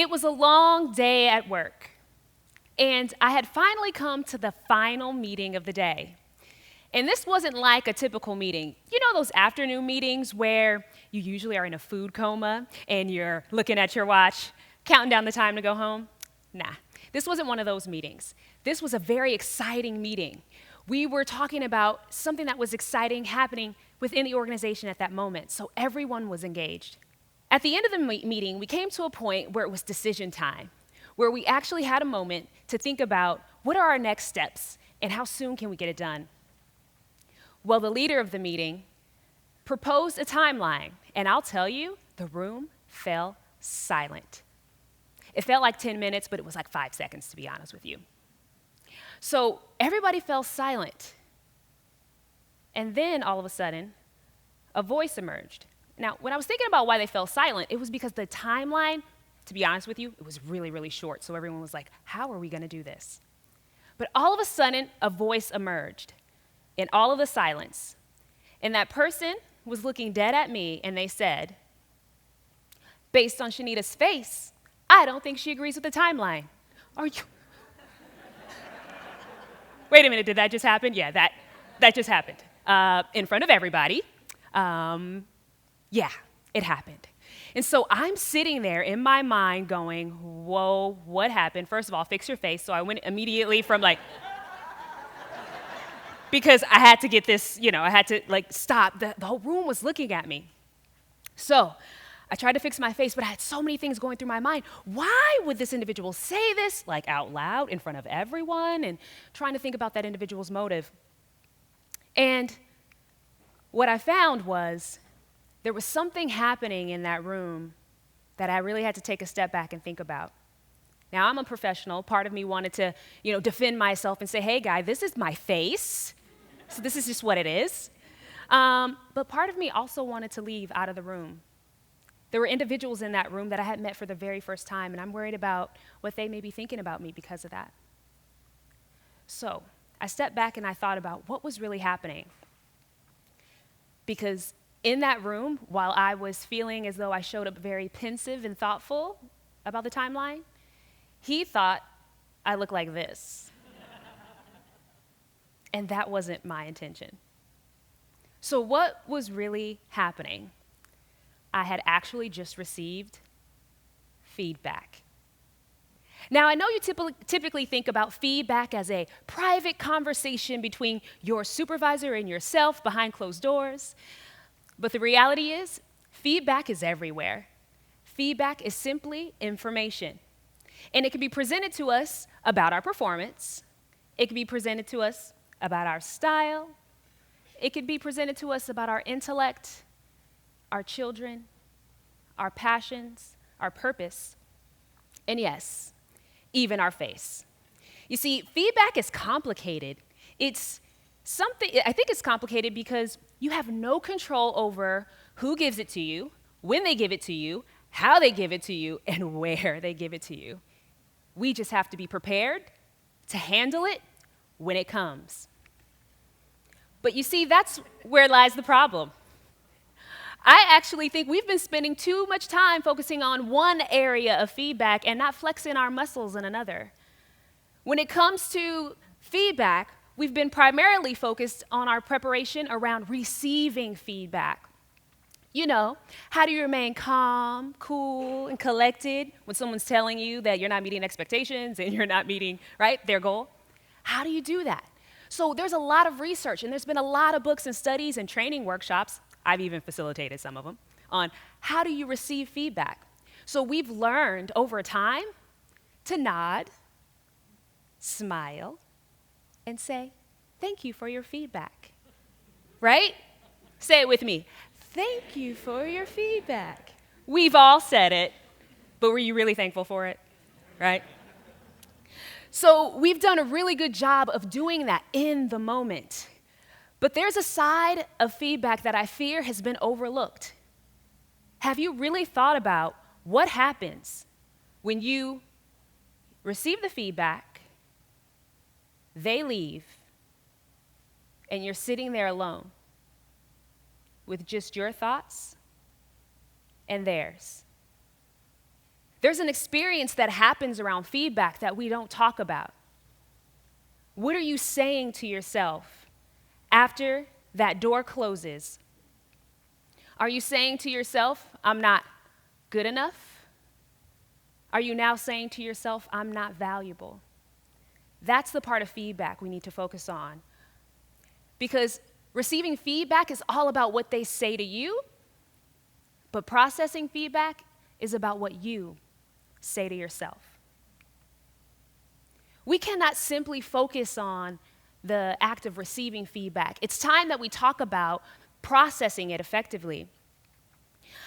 It was a long day at work, and I had finally come to the final meeting of the day. And this wasn't like a typical meeting. You know those afternoon meetings where you usually are in a food coma and you're looking at your watch, counting down the time to go home? Nah, this wasn't one of those meetings. This was a very exciting meeting. We were talking about something that was exciting happening within the organization at that moment, so everyone was engaged. At the end of the meeting, we came to a point where it was decision time, where we actually had a moment to think about what are our next steps and how soon can we get it done. Well, the leader of the meeting proposed a timeline, and I'll tell you, the room fell silent. It felt like 10 minutes, but it was like 5 seconds, to be honest with you. So everybody fell silent. And then, all of a sudden, a voice emerged. Now, when I was thinking about why they fell silent, it was because the timeline, to be honest with you, it was really, really short. So everyone was like, how are we going to do this? But all of a sudden, a voice emerged in all of the silence. And that person was looking dead at me, and they said, based on Shanita's face, I don't think she agrees with the timeline. Are you? Wait a minute, did that just happen? Yeah, that just happened in front of everybody. Yeah, it happened. And so I'm sitting there in my mind going, whoa, what happened? First of all, fix your face. So I went immediately from because I had to get this, I had to stop. The whole room was looking at me. So I tried to fix my face, but I had so many things going through my mind. Why would this individual say this out loud in front of everyone, and trying to think about that individual's motive? And what I found was there was something happening in that room that I really had to take a step back and think about. Now, I'm a professional. Part of me wanted to, defend myself and say, hey, guy, this is my face. So this is just what it is. But part of me also wanted to leave out of the room. There were individuals in that room that I had met for the very first time, and I'm worried about what they may be thinking about me because of that. So I stepped back and I thought about what was really happening. Because in that room, while I was feeling as though I showed up very pensive and thoughtful about the timeline, he thought I looked like this. And that wasn't my intention. So what was really happening? I had actually just received feedback. Now, I know you typically think about feedback as a private conversation between your supervisor and yourself behind closed doors. But the reality is, feedback is everywhere. Feedback is simply information. And it can be presented to us about our performance. It can be presented to us about our style. It could be presented to us about our intellect, our children, our passions, our purpose, and yes, even our face. You see, feedback is complicated. I think it's complicated because you have no control over who gives it to you, when they give it to you, how they give it to you, and where they give it to you. We just have to be prepared to handle it when it comes. But you see, that's where lies the problem. I actually think we've been spending too much time focusing on one area of feedback and not flexing our muscles in another. When it comes to feedback, we've been primarily focused on our preparation around receiving feedback. How do you remain calm, cool, and collected when someone's telling you that you're not meeting expectations and you're not meeting, their goal? How do you do that? So there's a lot of research, and there's been a lot of books and studies and training workshops, I've even facilitated some of them, on how do you receive feedback. So we've learned over time to nod, smile, and say, thank you for your feedback, right? Say it with me. Thank you for your feedback. We've all said it, but were you really thankful for it, right? So we've done a really good job of doing that in the moment. But there's a side of feedback that I fear has been overlooked. Have you really thought about what happens when you receive the feedback, they leave, and you're sitting there alone with just your thoughts and theirs? There's an experience that happens around feedback that we don't talk about. What are you saying to yourself after that door closes? Are you saying to yourself, I'm not good enough? Are you now saying to yourself, I'm not valuable? That's the part of feedback we need to focus on. Because receiving feedback is all about what they say to you, but processing feedback is about what you say to yourself. We cannot simply focus on the act of receiving feedback. It's time that we talk about processing it effectively.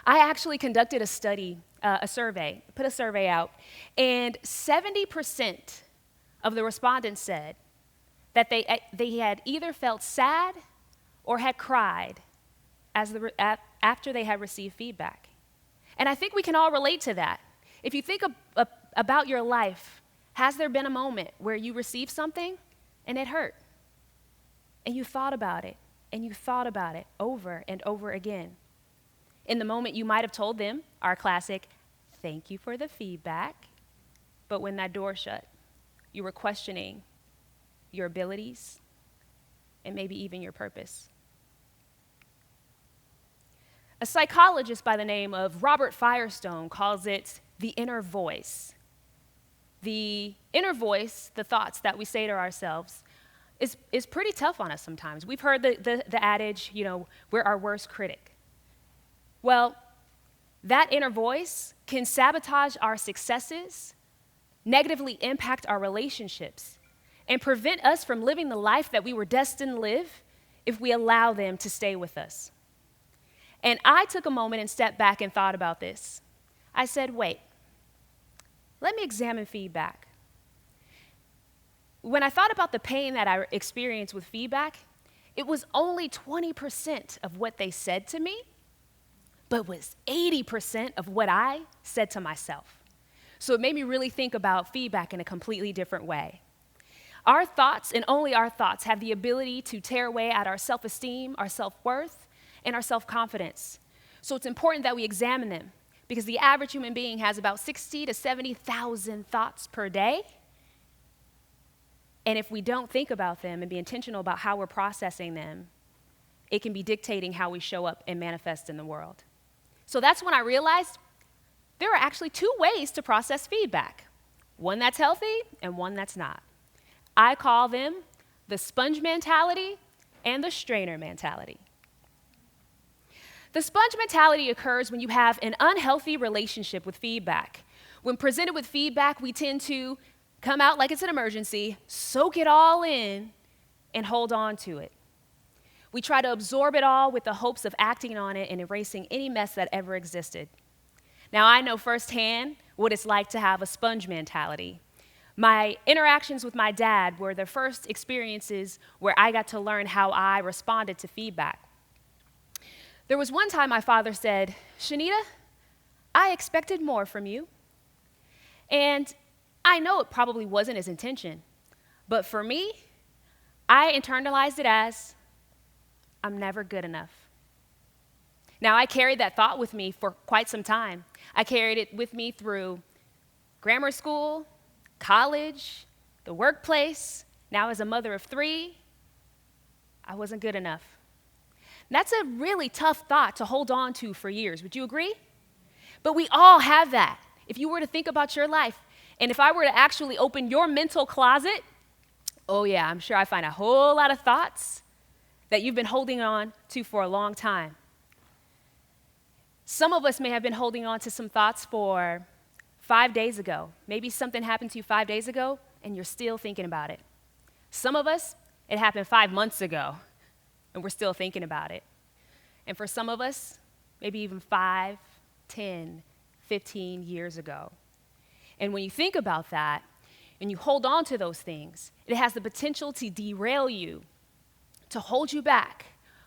I actually conducted a survey, put a survey out, and 70% of the respondents said that they had either felt sad or had cried after they had received feedback. And I think we can all relate to that. If you think about your life, has there been a moment where you received something and it hurt? And you thought about it, and you thought about it over and over again. In the moment, you might have told them, our classic, thank you for the feedback. But when that door shut, you were questioning your abilities and maybe even your purpose. A psychologist by the name of Robert Firestone calls it the inner voice. The inner voice, the thoughts that we say to ourselves, is pretty tough on us sometimes. We've heard the adage, we're our worst critic. Well, that inner voice can sabotage our successes, negatively impact our relationships, and prevent us from living the life that we were destined to live if we allow them to stay with us. And I took a moment and stepped back and thought about this. I said, wait, let me examine feedback. When I thought about the pain that I experienced with feedback, it was only 20% of what they said to me, but was 80% of what I said to myself. So it made me really think about feedback in a completely different way. Our thoughts, and only our thoughts, have the ability to tear away at our self-esteem, our self-worth, and our self-confidence. So it's important that we examine them, because the average human being has about 60 to 70,000 thoughts per day. And if we don't think about them and be intentional about how we're processing them, it can be dictating how we show up and manifest in the world. So that's when I realized there are actually two ways to process feedback, one that's healthy and one that's not. I call them the sponge mentality and the strainer mentality. The sponge mentality occurs when you have an unhealthy relationship with feedback. When presented with feedback, we tend to come out like it's an emergency, soak it all in, and hold on to it. We try to absorb it all with the hopes of acting on it and erasing any mess that ever existed. Now, I know firsthand what it's like to have a sponge mentality. My interactions with my dad were the first experiences where I got to learn how I responded to feedback. There was one time my father said, "Shanita, I expected more from you." And I know it probably wasn't his intention, but for me, I internalized it as, I'm never good enough. Now, I carried that thought with me for quite some time. I carried it with me through grammar school, college, the workplace. Now, as a mother of 3, I wasn't good enough. That's a really tough thought to hold on to for years. Would you agree? But we all have that. If you were to think about your life, and if I were to actually open your mental closet, oh yeah, I'm sure I find a whole lot of thoughts that you've been holding on to for a long time. Some of us may have been holding on to some thoughts for 5 days ago. Maybe something happened to you 5 days ago, and you're still thinking about it. Some of us, it happened 5 months ago, and we're still thinking about it. And for some of us, maybe even 5, 10, 15 years ago. And when you think about that, and you hold on to those things, it has the potential to derail you, to hold you back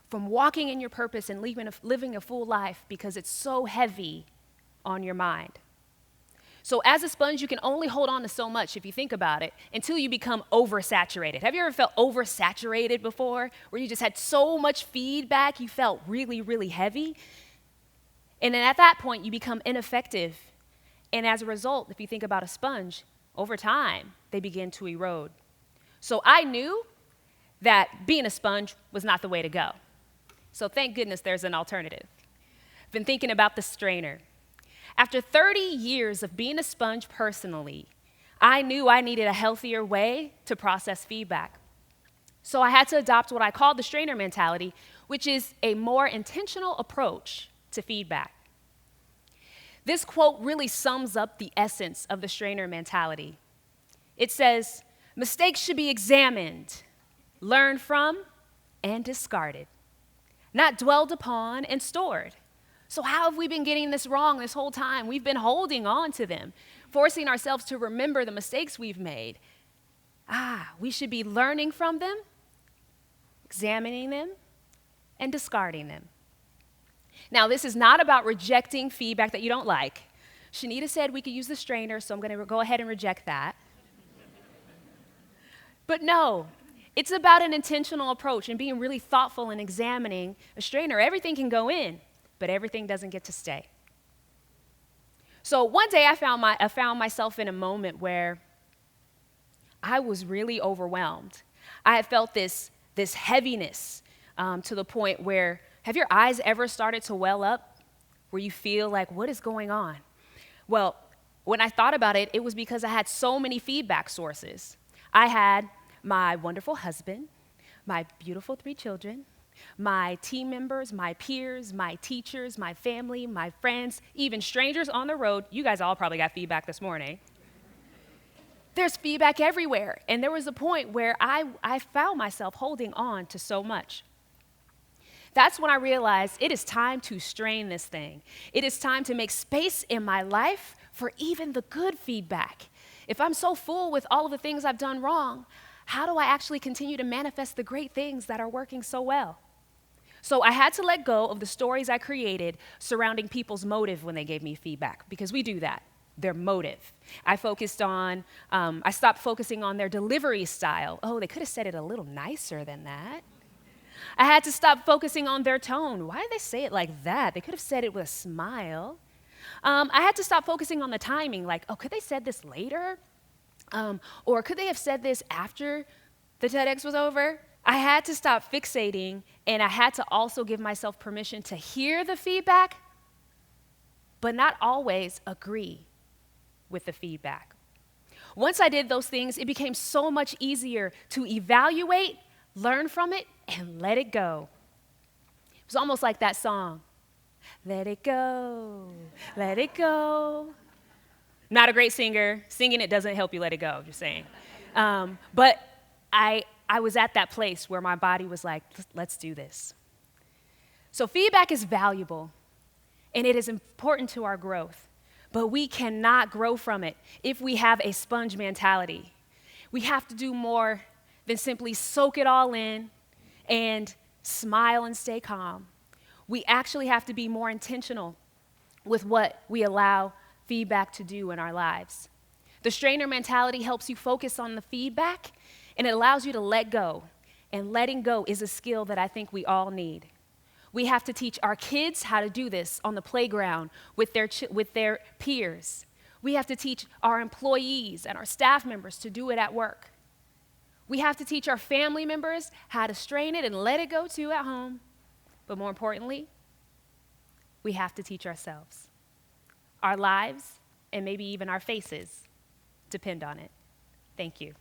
from walking in your purpose and living a full life because it's so heavy on your mind. So as a sponge, you can only hold on to so much, if you think about it, until you become oversaturated. Have you ever felt oversaturated before, where you just had so much feedback, you felt really, really heavy? And then at that point, you become ineffective, And as a result, if you think about a sponge, over time, they begin to erode. So I knew that being a sponge was not the way to go. So thank goodness there's an alternative. I've been thinking about the strainer. After 30 years of being a sponge personally, I knew I needed a healthier way to process feedback. So I had to adopt what I call the strainer mentality, which is a more intentional approach to feedback. This quote really sums up the essence of the strainer mentality. It says, mistakes should be examined, learned from, and discarded, not dwelled upon and stored. So how have we been getting this wrong this whole time? We've been holding on to them, forcing ourselves to remember the mistakes we've made. We should be learning from them, examining them, and discarding them. Now, this is not about rejecting feedback that you don't like. Shanita said we could use the strainer, so I'm going to go ahead and reject that. But no, it's about an intentional approach and being really thoughtful and examining a strainer. Everything can go in, but everything doesn't get to stay. So one day I found myself in a moment where I was really overwhelmed. I had felt this heaviness to the point where, have your eyes ever started to well up where you feel like, what is going on? Well, when I thought about it, it was because I had so many feedback sources. I had my wonderful husband, my beautiful 3 children, my team members, my peers, my teachers, my family, my friends, even strangers on the road. You guys all probably got feedback this morning. There's feedback everywhere. And there was a point where I found myself holding on to so much. That's when I realized it is time to strain this thing. It is time to make space in my life for even the good feedback. If I'm so full with all of the things I've done wrong, how do I actually continue to manifest the great things that are working so well? So I had to let go of the stories I created surrounding people's motive when they gave me feedback, because we do that, their motive. I stopped focusing on their delivery style. Oh, they could have said it a little nicer than that. I had to stop focusing on their tone. Why did they say it like that? They could have said it with a smile. I had to stop focusing on the timing, like, oh, could they said this later? Or could they have said this after the TEDx was over? I had to stop fixating, and I had to also give myself permission to hear the feedback, but not always agree with the feedback. Once I did those things, it became so much easier to evaluate, learn from it, and let it go. It was almost like that song, let it go, let it go. Not a great singer. Singing it doesn't help you let it go, just saying. But I was at that place where my body was like, let's do this. So feedback is valuable, and it is important to our growth, but we cannot grow from it if we have a sponge mentality. We have to do more than simply soak it all in and smile and stay calm. We actually have to be more intentional with what we allow feedback to do in our lives. The strainer mentality helps you focus on the feedback, and it allows you to let go. And letting go is a skill that I think we all need. We have to teach our kids how to do this on the playground with their peers. We have to teach our employees and our staff members to do it at work. We have to teach our family members how to strain it and let it go too at home. But more importantly, we have to teach ourselves. Our lives, and maybe even our faces, depend on it. Thank you.